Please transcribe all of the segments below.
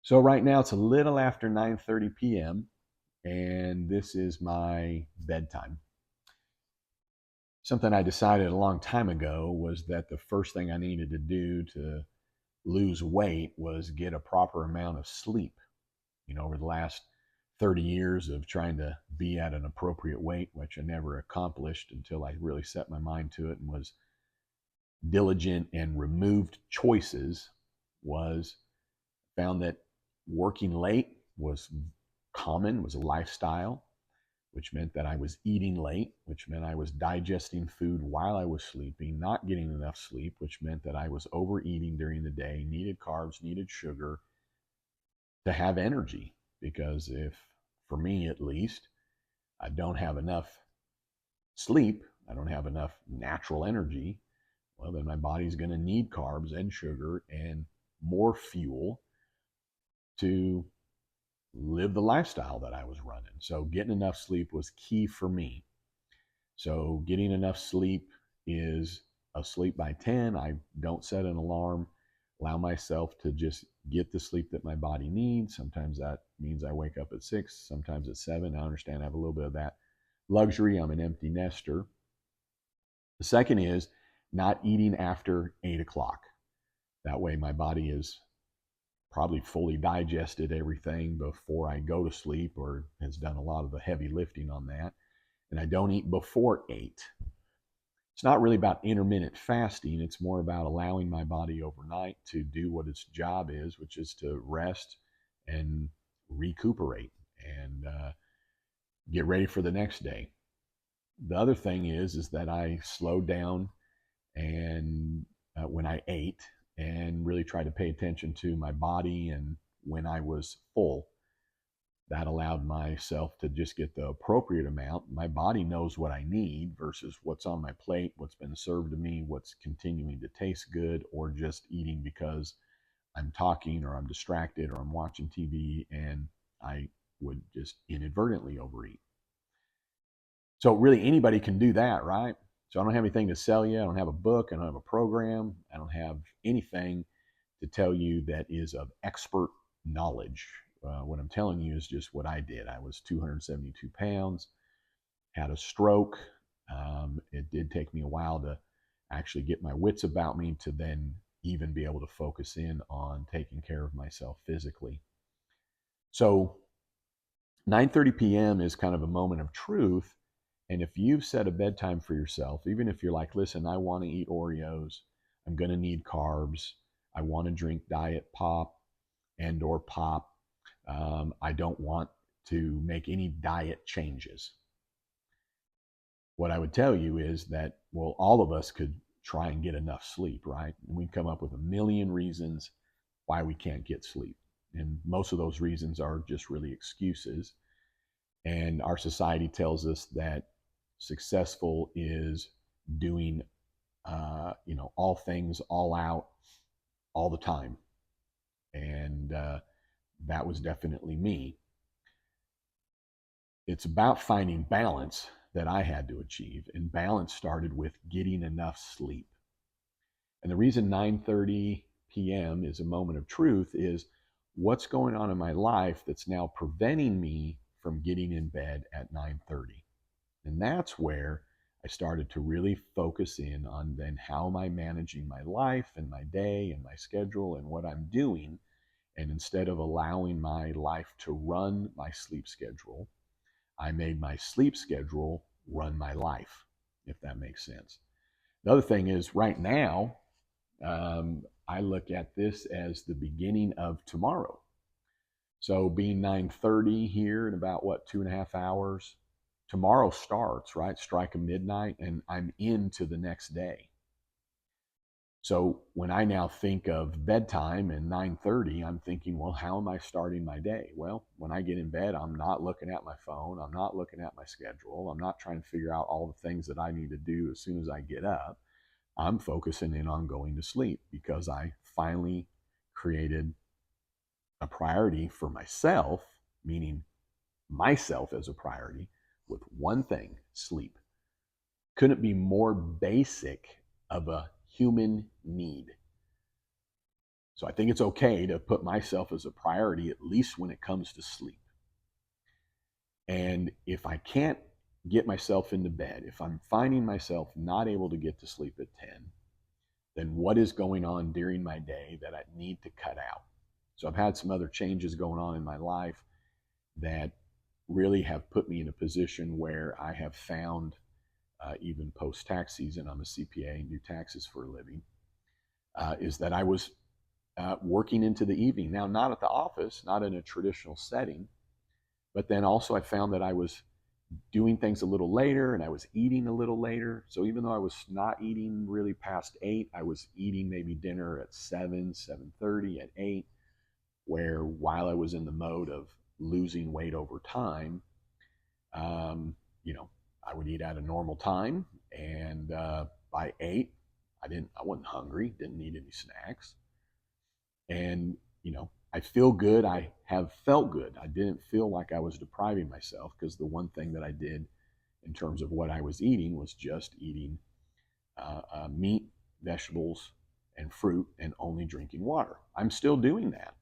So right now it's a little after 9:30 p.m. and this is my bedtime. Something I decided a long time ago was that the first thing I needed to do to lose weight was get a proper amount of sleep. Over the last 30 years of trying to be at an appropriate weight, which I never accomplished until I really set my mind to it and was diligent and removed choices, was found that working late was common, was a lifestyle, which meant that I was eating late, which meant I was digesting food while I was sleeping, not getting enough sleep, which meant that I was overeating during the day, needed carbs, needed sugar to have energy. Because if, for me at least, I don't have enough sleep, I don't have enough natural energy, well, then my body's going to need carbs and sugar and more fuel to live the lifestyle that I was running. So getting enough sleep was key for me. So getting enough sleep is asleep by 10. I don't set an alarm. Allow myself to just get the sleep that my body needs. Sometimes that means I wake up at 6, sometimes at 7. I understand I have a little bit of that luxury. I'm an empty nester. The second is not eating after 8 o'clock. That way my body is probably fully digested everything before I go to sleep, or has done a lot of the heavy lifting on that. And I don't eat before 8. It's not really about intermittent fasting. It's more about allowing my body overnight to do what its job is, which is to rest and recuperate and get ready for the next day. The other thing is that I slowed down and when I ate, and really tried to pay attention to my body and when I was full. That allowed myself to just get the appropriate amount. My body knows what I need versus what's on my plate, what's been served to me, what's continuing to taste good, or just eating because I'm talking or I'm distracted or I'm watching TV and I would just inadvertently overeat. So really anybody can do that, right? So I don't have anything to sell you. I don't have a book. I don't have a program. I don't have anything to tell you that is of expert knowledge. What I'm telling you is just what I did. I was 272 pounds, had a stroke. It did take me a while to actually get my wits about me to then even be able to focus in on taking care of myself physically. So 9:30 p.m. is kind of a moment of truth. And if you've set a bedtime for yourself, even if you're like, listen, I want to eat Oreos, I'm going to need carbs, I want to drink diet pop and or pop, I don't want to make any diet changes. What I would tell you is that, well, all of us could try and get enough sleep, right? And we come up with a million reasons why we can't get sleep. And most of those reasons are just really excuses. And our society tells us that successful is doing, all things all out all the time. And that was definitely me. It's about finding balance that I had to achieve. And balance started with getting enough sleep. And the reason 9:30 p.m. is a moment of truth is what's going on in my life that's now preventing me from getting in bed at 9:30. And that's where I started to really focus in on then how am I managing my life and my day and my schedule and what I'm doing. And instead of allowing my life to run my sleep schedule, I made my sleep schedule run my life, if that makes sense. The other thing is right now, I look at this as the beginning of tomorrow. So being 9:30 here in about what 2.5 hours, tomorrow starts, right? Strike a midnight, and I'm into the next day. So when I now think of bedtime and 9:30, I'm thinking, well, how am I starting my day? Well, when I get in bed, I'm not looking at my phone. I'm not looking at my schedule. I'm not trying to figure out all the things that I need to do as soon as I get up. I'm focusing in on going to sleep because I finally created a priority for myself, meaning myself as a priority, with one thing: sleep. Couldn't be more basic of a human need. So I think it's okay to put myself as a priority, at least when it comes to sleep. And if I can't get myself into bed, if I'm finding myself not able to get to sleep at 10, then what is going on during my day that I need to cut out? So I've had some other changes going on in my life that really have put me in a position where I have found, even post tax season, I'm a CPA and do taxes for a living, is that I was working into the evening. Now, not at the office, not in a traditional setting, but then also I found that I was doing things a little later and I was eating a little later. So even though I was not eating really past 8, I was eating maybe dinner at 7, 7:30, at 8, where while I was in the mode of losing weight over time, um, you know, I would eat at a normal time, and by 8, I wasn't hungry, didn't need any snacks, and I feel good. I have felt good. I didn't feel like I was depriving myself, because the one thing that I did in terms of what I was eating was just eating meat, vegetables, and fruit, and only drinking water. I'm still doing that.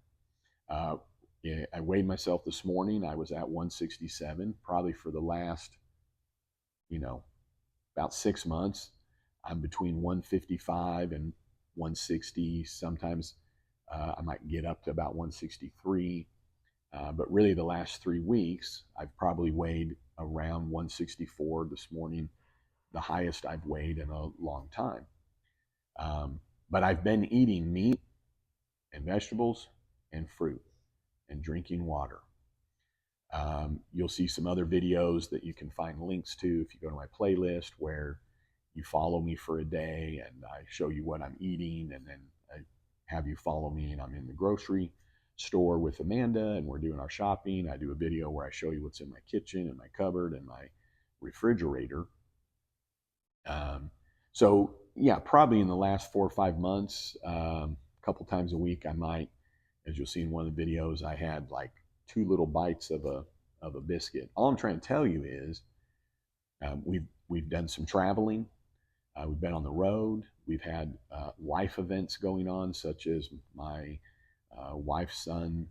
Uh, yeah, I weighed myself this morning. I was at 167, probably for the last, you know, about 6 months. I'm between 155 and 160. Sometimes I might get up to about 163. But really, the last 3 weeks, I've probably weighed around 164 this morning, the highest I've weighed in a long time. But I've been eating meat and vegetables and fruit and drinking water. You'll see some other videos that you can find links to if you go to my playlist, where you follow me for a day and I show you what I'm eating, and then I have you follow me and I'm in the grocery store with Amanda and we're doing our shopping. I do a video where I show you what's in my kitchen and my cupboard and my refrigerator. So yeah, probably in the last 4 or 5 months, a couple times a week, I might, as you'll see in one of the videos, I had like 2 little bites of a biscuit. All I'm trying to tell you is, we've done some traveling. We've been on the road. We've had life events going on, such as my wife's son,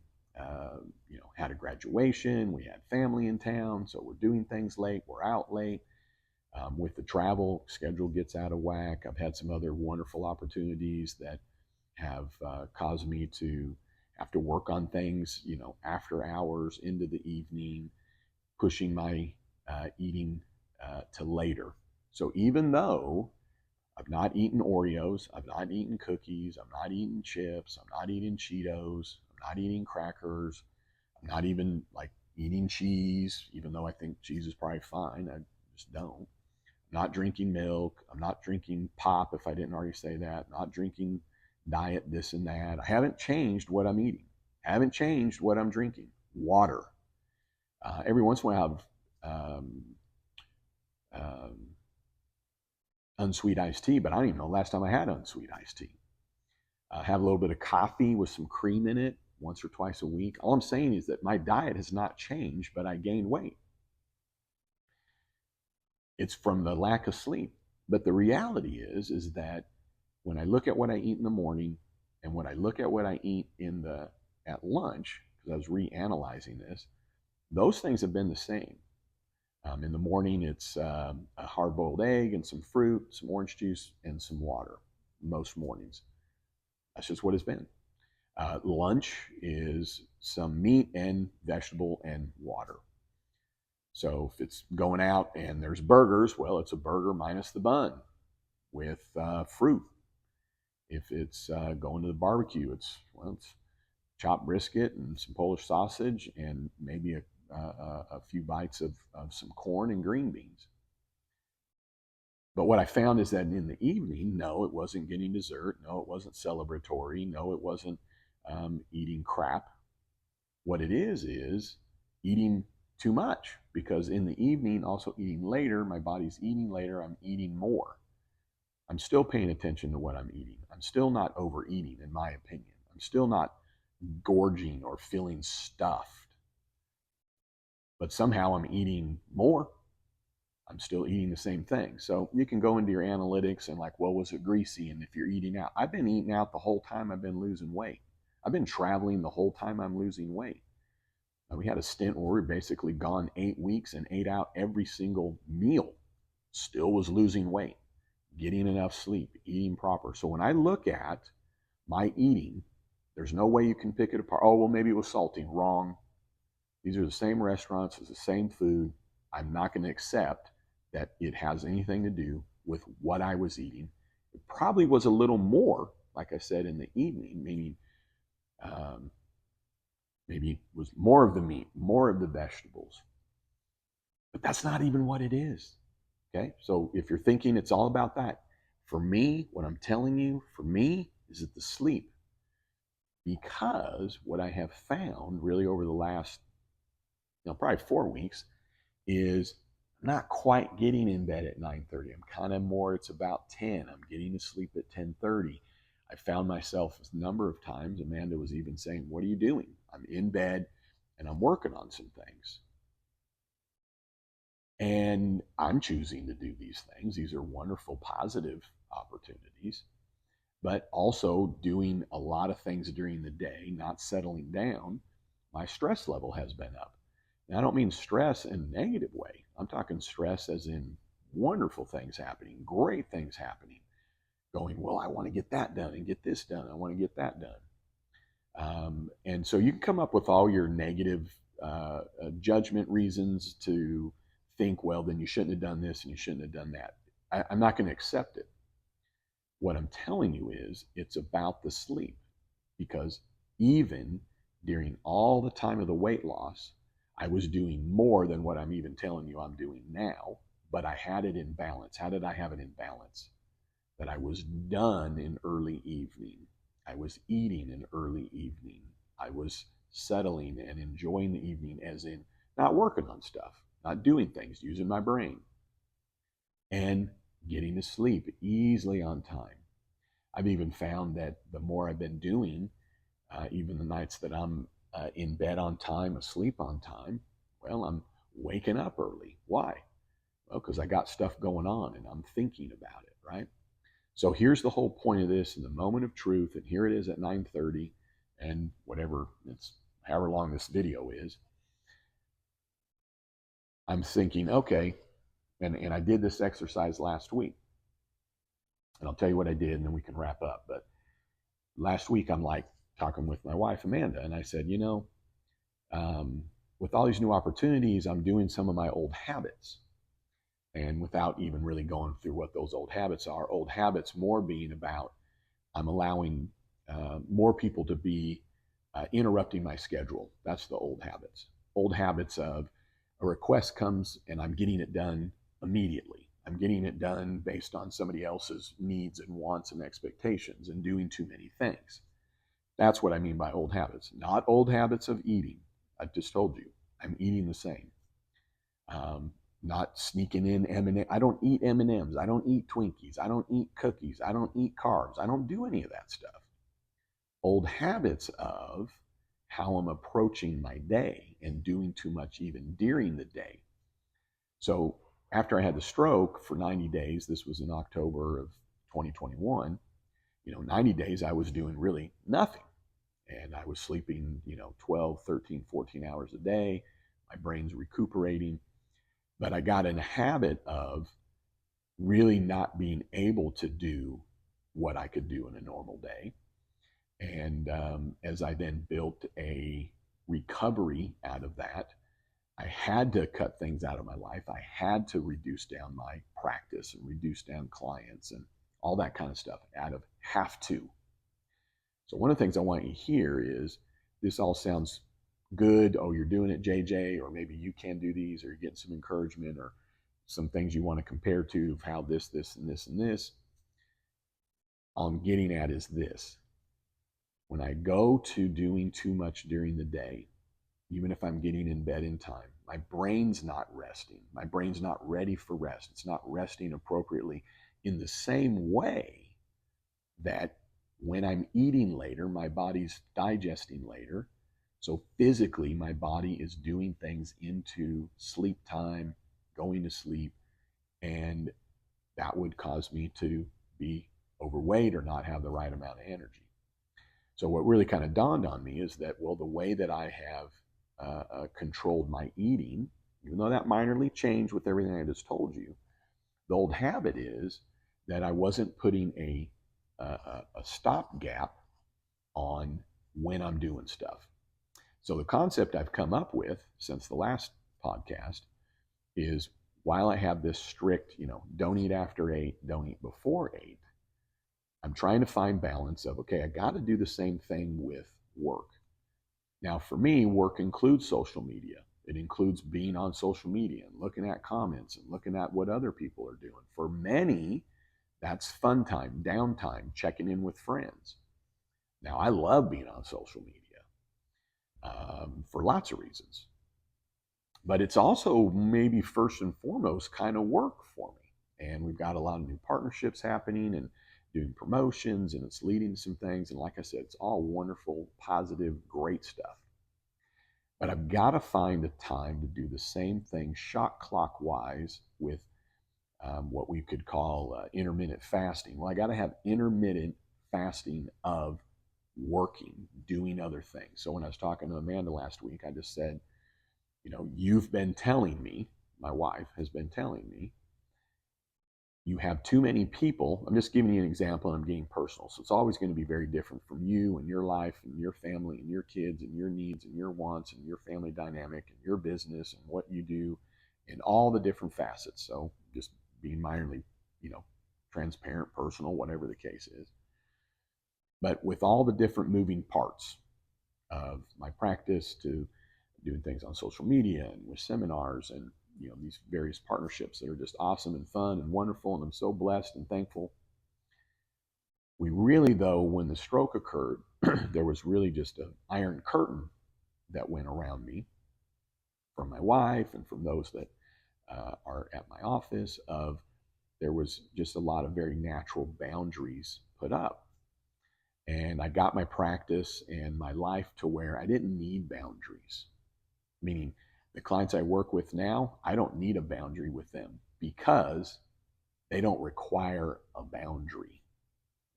had a graduation. We had family in town, so we're doing things late. We're out late. With the travel, schedule gets out of whack. I've had some other wonderful opportunities that have caused me to have to work on things, after hours into the evening, pushing my eating to later. So even though I've not eaten Oreos, I've not eaten cookies, I'm not eating chips, I'm not eating Cheetos, I'm not eating crackers, I'm not even like eating cheese, even though I think cheese is probably fine, I just don't. I'm not drinking milk, I'm not drinking pop, if I didn't already say that, not drinking diet this and that. I haven't changed what I'm eating, I haven't changed what I'm drinking. Water. Every once in a while, um, um, unsweet iced tea, but I don't even know the last time I had unsweet iced tea. Have a little bit of coffee with some cream in it once or twice a week. All I'm saying is that my diet has not changed, but I gained weight. It's from the lack of sleep. But the reality is that when I look at what I eat in the morning and when I look at what I eat at lunch, because I was reanalyzing this, those things have been the same. In the morning, it's a hard-boiled egg and some fruit, some orange juice, and some water. Most mornings, that's just what it's been. Lunch is some meat and vegetable and water. So if it's going out and there's burgers, well, it's a burger minus the bun with fruit. If it's going to the barbecue, it's chopped brisket and some Polish sausage and maybe a few bites of some corn and green beans. But what I found is that in the evening, no, it wasn't getting dessert. No, it wasn't celebratory. No, it wasn't eating crap. What it is eating too much, because in the evening, also eating later, my body's eating later, I'm eating more. I'm still paying attention to what I'm eating. I'm still not overeating, in my opinion. I'm still not gorging or feeling stuffed. But somehow I'm eating more. I'm still eating the same thing. So you can go into your analytics and like, well, was it greasy? And if you're eating out, I've been eating out the whole time I've been losing weight. I've been traveling the whole time I'm losing weight. We had a stint where we were basically gone 8 weeks and ate out every single meal. Still was losing weight, getting enough sleep, eating proper. So when I look at my eating, there's no way you can pick it apart. Oh, well, maybe it was salty. Wrong. These are the same restaurants, it's the same food. I'm not going to accept that it has anything to do with what I was eating. It probably was a little more, like I said, in the evening, meaning um, maybe it was more of the meat, more of the vegetables. But that's not even what it is. Okay. So if you're thinking it's all about that, for me, what I'm telling you, for me, is it the sleep. Because what I have found really over the last, probably 4 weeks is I'm not quite getting in bed at 9:30. I'm kind of more, it's about 10. I'm getting to sleep at 10:30. I found myself a number of times, Amanda was even saying, what are you doing? I'm in bed and I'm working on some things. And I'm choosing to do these things. These are wonderful, positive opportunities, but also doing a lot of things during the day, not settling down. My stress level has been up. Now, I don't mean stress in a negative way. I'm talking stress as in wonderful things happening, great things happening, going, well, I want to get that done and get this done. I want to get that done. And so you can come up with all your negative judgment reasons to think, well, then you shouldn't have done this and you shouldn't have done that. I'm not going to accept it. What I'm telling you is it's about the sleep, because even during all the time of the weight loss, I was doing more than what I'm even telling you I'm doing now, but I had it in balance. How did I have it in balance? That I was done in early evening. I was eating in early evening. I was settling and enjoying the evening, as in not working on stuff, not doing things, using my brain, and getting to sleep easily on time. I've even found that the more I've been doing, even the nights that I'm in bed on time, asleep on time, well, I'm waking up early. Why? Well, because I got stuff going on and I'm thinking about it, right? So here's the whole point of this in the moment of truth, and here it is at 9:30, and whatever it's however long this video is. I'm thinking, okay, and I did this exercise last week, and I'll tell you what I did, and then we can wrap up. But last week, I'm like talking with my wife Amanda, and I said, with all these new opportunities, I'm doing some of my old habits. And without even really going through what those old habits more being about, I'm allowing more people to be interrupting my schedule. That's the old habits. Old habits of a request comes and I'm getting it done immediately. I'm getting it done based on somebody else's needs and wants and expectations and doing too many things. That's what I mean by old habits, not old habits of eating. I just told you, I'm eating the same. Not sneaking in M&M. I don't eat M&Ms. I don't eat Twinkies. I don't eat cookies. I don't eat carbs. I don't do any of that stuff. Old habits of how I'm approaching my day and doing too much even during the day. So after I had the stroke for 90 days, this was in October of 2021, 90 days I was doing really nothing. And I was sleeping, 12, 13, 14 hours a day. My brain's recuperating. But I got in a habit of really not being able to do what I could do in a normal day. And as I then built a recovery out of that, I had to cut things out of my life. I had to reduce down my practice and reduce down clients and all that kind of stuff out of have to. So one of the things I want you to hear is this all sounds good. Oh, you're doing it, JJ, or maybe you can do these, or you're getting some encouragement or some things you want to compare to of how this, and this, and this. All I'm getting at is this. When I go to doing too much during the day, even if I'm getting in bed in time, my brain's not resting. My brain's not ready for rest. It's not resting appropriately in the same way that when I'm eating later, my body's digesting later. So physically, my body is doing things into sleep time, going to sleep. And that would cause me to be overweight or not have the right amount of energy. So what really kind of dawned on me is that, well, the way that I have controlled my eating, even though that minorly changed with everything I just told you, the old habit is that I wasn't putting a stopgap on when I'm doing stuff. So the concept I've come up with since the last podcast is, while I have this strict, don't eat after 8, don't eat before 8, I'm trying to find balance of, okay, I got to do the same thing with work. Now, for me, work includes social media. It includes being on social media and looking at comments and looking at what other people are doing. For many, that's fun time, downtime, checking in with friends. Now, I love being on social media for lots of reasons, but it's also maybe first and foremost kind of work for me. And we've got a lot of new partnerships happening and doing promotions, and it's leading to some things. And like I said, it's all wonderful, positive, great stuff. But I've got to find a time to do the same thing shot clockwise with what we could call intermittent fasting. Well, I got to have intermittent fasting of working, doing other things. So when I was talking to Amanda last week, I just said, you've been telling me, my wife has been telling me, you have too many people. I'm just giving you an example, and I'm getting personal. So it's always going to be very different from you and your life and your family and your kids and your needs and your wants and your family dynamic and your business and what you do and all the different facets. So just being minorly, transparent, personal, whatever the case is. But with all the different moving parts of my practice to doing things on social media and with seminars and these various partnerships that are just awesome and fun and wonderful, and I'm so blessed and thankful. We really, though, when the stroke occurred, there was really just an iron curtain that went around me from my wife and from those that are at my office. Of there was just a lot of very natural boundaries put up, and I got my practice and my life to where I didn't need boundaries. Meaning, the clients I work with now, I don't need a boundary with them because they don't require a boundary.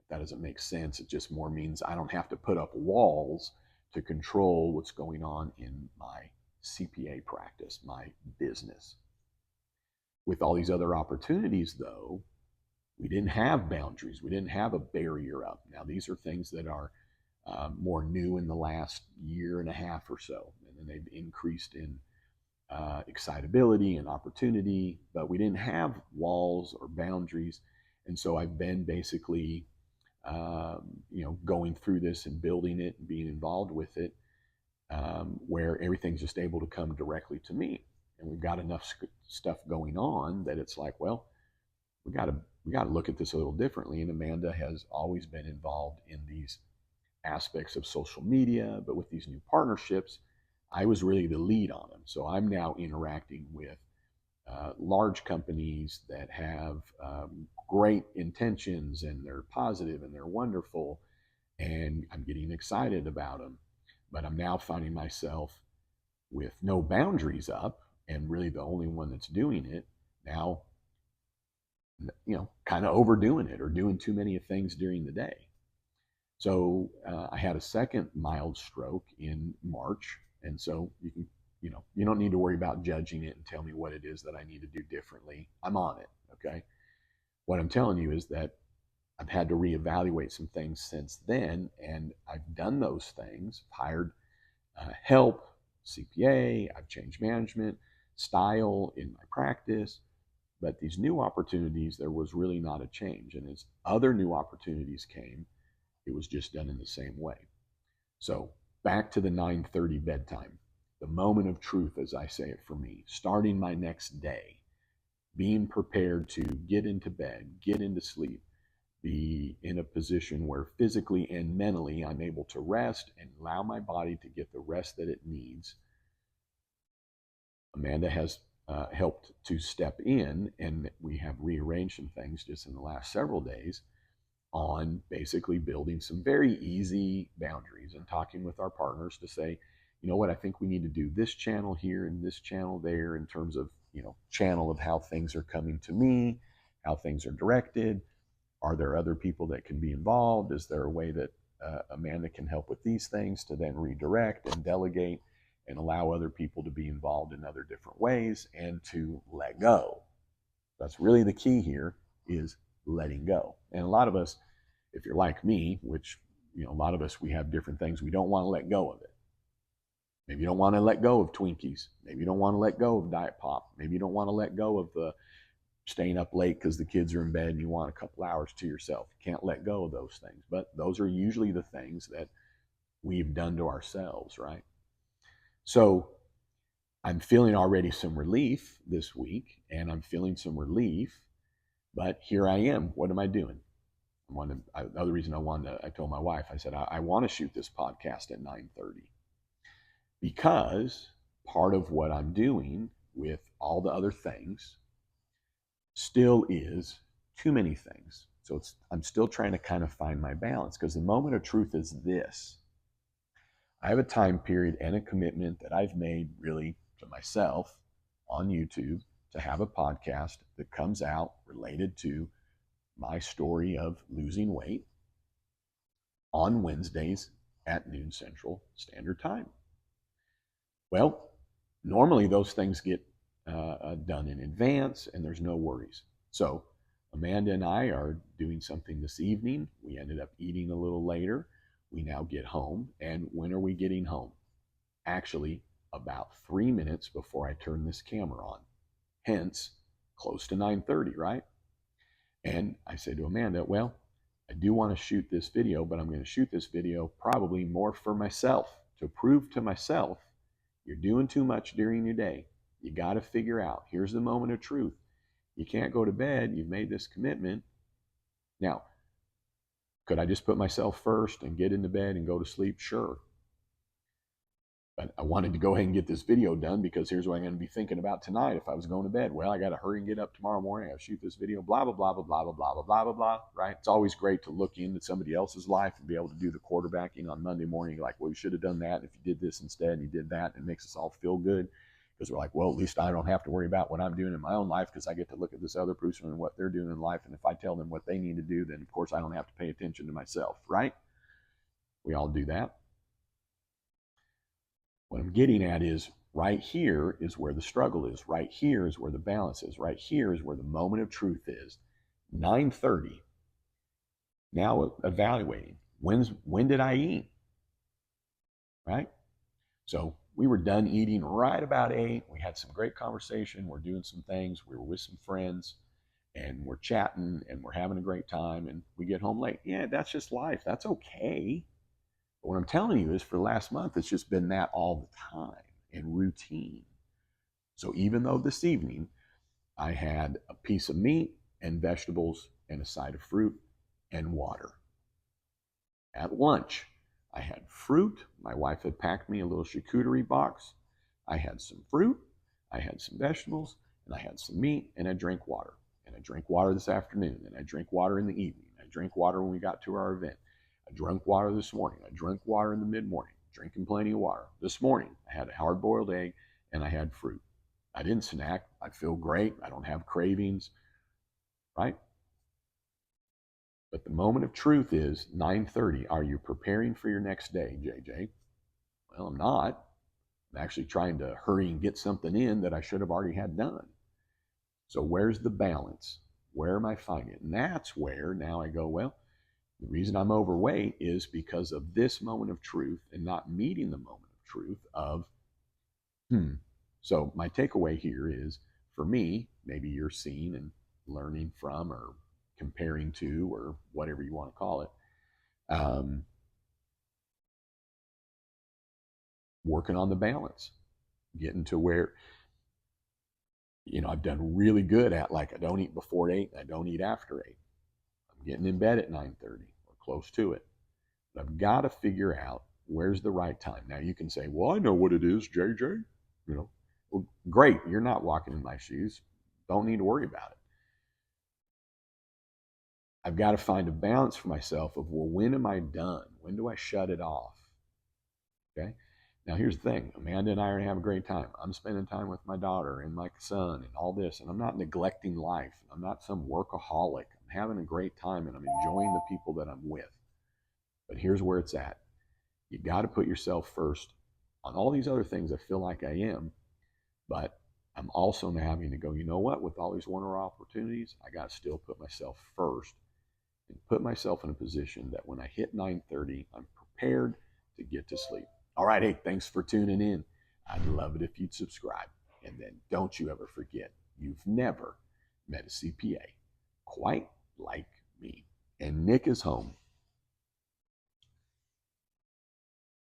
If that doesn't make sense, it just more means I don't have to put up walls to control what's going on in my CPA practice, my business. With all these other opportunities, though, we didn't have boundaries. We didn't have a barrier up. Now, these are things that are more new in the last year and a half or so, and then they've increased in excitability and opportunity, but we didn't have walls or boundaries. And so I've been basically, going through this and building it and being involved with it, where everything's just able to come directly to me. And we've got enough stuff going on that it's like, well, we got to look at this a little differently. And Amanda has always been involved in these aspects of social media, but with these new partnerships, I was really the lead on them. So I'm now interacting with large companies that have great intentions, and they're positive and they're wonderful, and I'm getting excited about them. But I'm now finding myself with no boundaries up, and really the only one that's doing it now, kind of overdoing it or doing too many things during the day. So I had a second mild stroke in March. And so you don't need to worry about judging it and tell me what it is that I need to do differently. I'm on it. Okay. What I'm telling you is that I've had to reevaluate some things since then, and I've done those things. I've hired help, CPA, I've changed management, style in my practice. But these new opportunities, there was really not a change. And as other new opportunities came, it was just done in the same way. So back to the 9:30 bedtime, the moment of truth, as I say it for me, starting my next day, being prepared to get into bed, get into sleep, be in a position where physically and mentally I'm able to rest and allow my body to get the rest that it needs. Amanda has helped to step in, and we have rearranged some things just in the last several days on basically building some very easy boundaries and talking with our partners to say, you know what, I think we need to do this channel here and this channel there in terms of channel of how things are coming to me, how things are directed. Are there other people that can be involved? Is there a way that Amanda can help with these things to then redirect and delegate and allow other people to be involved in other different ways and to let go? That's really the key here, is letting go. And a lot of us, if you're like me, which, a lot of us, we have different things, we don't want to let go of it. Maybe you don't want to let go of Twinkies. Maybe you don't want to let go of Diet Pop. Maybe you don't want to let go of the staying up late because the kids are in bed and you want a couple hours to yourself. You can't let go of those things. But those are usually the things that we've done to ourselves, right? So I'm feeling already some relief this week, and I'm feeling some relief, but here I am. What am I doing? The other reason I told my wife, I said, I want to shoot this podcast at 9:30 because part of what I'm doing with all the other things still is too many things. So I'm still trying to kind of find my balance, because the moment of truth is this. I have a time period and a commitment that I've made really to myself on YouTube to have a podcast that comes out related to my story of losing weight on Wednesdays at noon Central Standard Time. Well, normally those things get done in advance and there's no worries. So Amanda and I are doing something this evening. We ended up eating a little later. We now get home. And when are we getting home? Actually, about 3 minutes before I turn this camera on. Hence, close to 9:30, right? And I said to Amanda, well, I do want to shoot this video, but I'm going to shoot this video probably more for myself, to prove to myself you're doing too much during your day. You got to figure out, here's the moment of truth. You can't go to bed. You've made this commitment. Now, could I just put myself first and get into bed and go to sleep? Sure. But I wanted to go ahead and get this video done, because here's what I'm going to be thinking about tonight if I was going to bed. Well, I got to hurry and get up tomorrow morning. I got to shoot this video, blah, blah, blah, blah, blah, blah, blah, blah, blah, blah, blah, right? It's always great to look into somebody else's life and be able to do the quarterbacking on Monday morning. You're like, well, you should have done that. If you did this instead and you did that, it makes us all feel good, because we're like, well, at least I don't have to worry about what I'm doing in my own life, because I get to look at this other person and what they're doing in life. And if I tell them what they need to do, then of course I don't have to pay attention to myself, right? We all do that. What I'm getting at is, right here is where the struggle is. Right here is where the balance is. Right here is where the moment of truth is. 9:30. Now evaluating. When did I eat? Right? So we were done eating right about 8. We had some great conversation. We're doing some things. We were with some friends and we're chatting and we're having a great time, and we get home late. Yeah, that's just life. That's okay. But what I'm telling you is, for the last month, it's just been that all the time and routine. So even though this evening I had a piece of meat and vegetables and a side of fruit and water. At lunch, I had fruit. My wife had packed me a little charcuterie box. I had some fruit, I had some vegetables, and I had some meat, and I drank water. And I drank water this afternoon, and I drank water in the evening. I drank water when we got to our event. I drank water this morning. I drank water in the mid-morning, drinking plenty of water. This morning, I had a hard-boiled egg and I had fruit. I didn't snack. I feel great. I don't have cravings, right? But the moment of truth is 9:30. Are you preparing for your next day, JJ? Well, I'm not. I'm actually trying to hurry and get something in that I should have already had done. So where's the balance? Where am I finding it? And that's where now I go, well, the reason I'm overweight is because of this moment of truth and not meeting the moment of truth of, So my takeaway here is, for me, maybe you're seeing and learning from, or comparing to, or whatever you want to call it, working on the balance, getting to where, I've done really good at, like, I don't eat before 8, I don't eat after 8. I'm getting in bed at 9:30 or close to it. But I've got to figure out where's the right time. Now you can say, well, I know what it is, JJ. Well, great. You're not walking in my shoes. Don't need to worry about it. I've got to find a balance for myself of, well, when am I done? When do I shut it off? Okay. Now, here's the thing. Amanda and I are having a great time. I'm spending time with my daughter and my son and all this, and I'm not neglecting life. I'm not some workaholic. I'm having a great time, and I'm enjoying the people that I'm with. But here's where it's at. You got to put yourself first. On all these other things, I feel like I am, but I'm also now having to go, you know what? With all these wonderful opportunities, I got to still put myself first and put myself in a position that when I hit 9:30, I'm prepared to get to sleep. All right, hey, thanks for tuning in. I'd love it if you'd subscribe. And then don't you ever forget, you've never met a CPA quite like me. And Nick is home.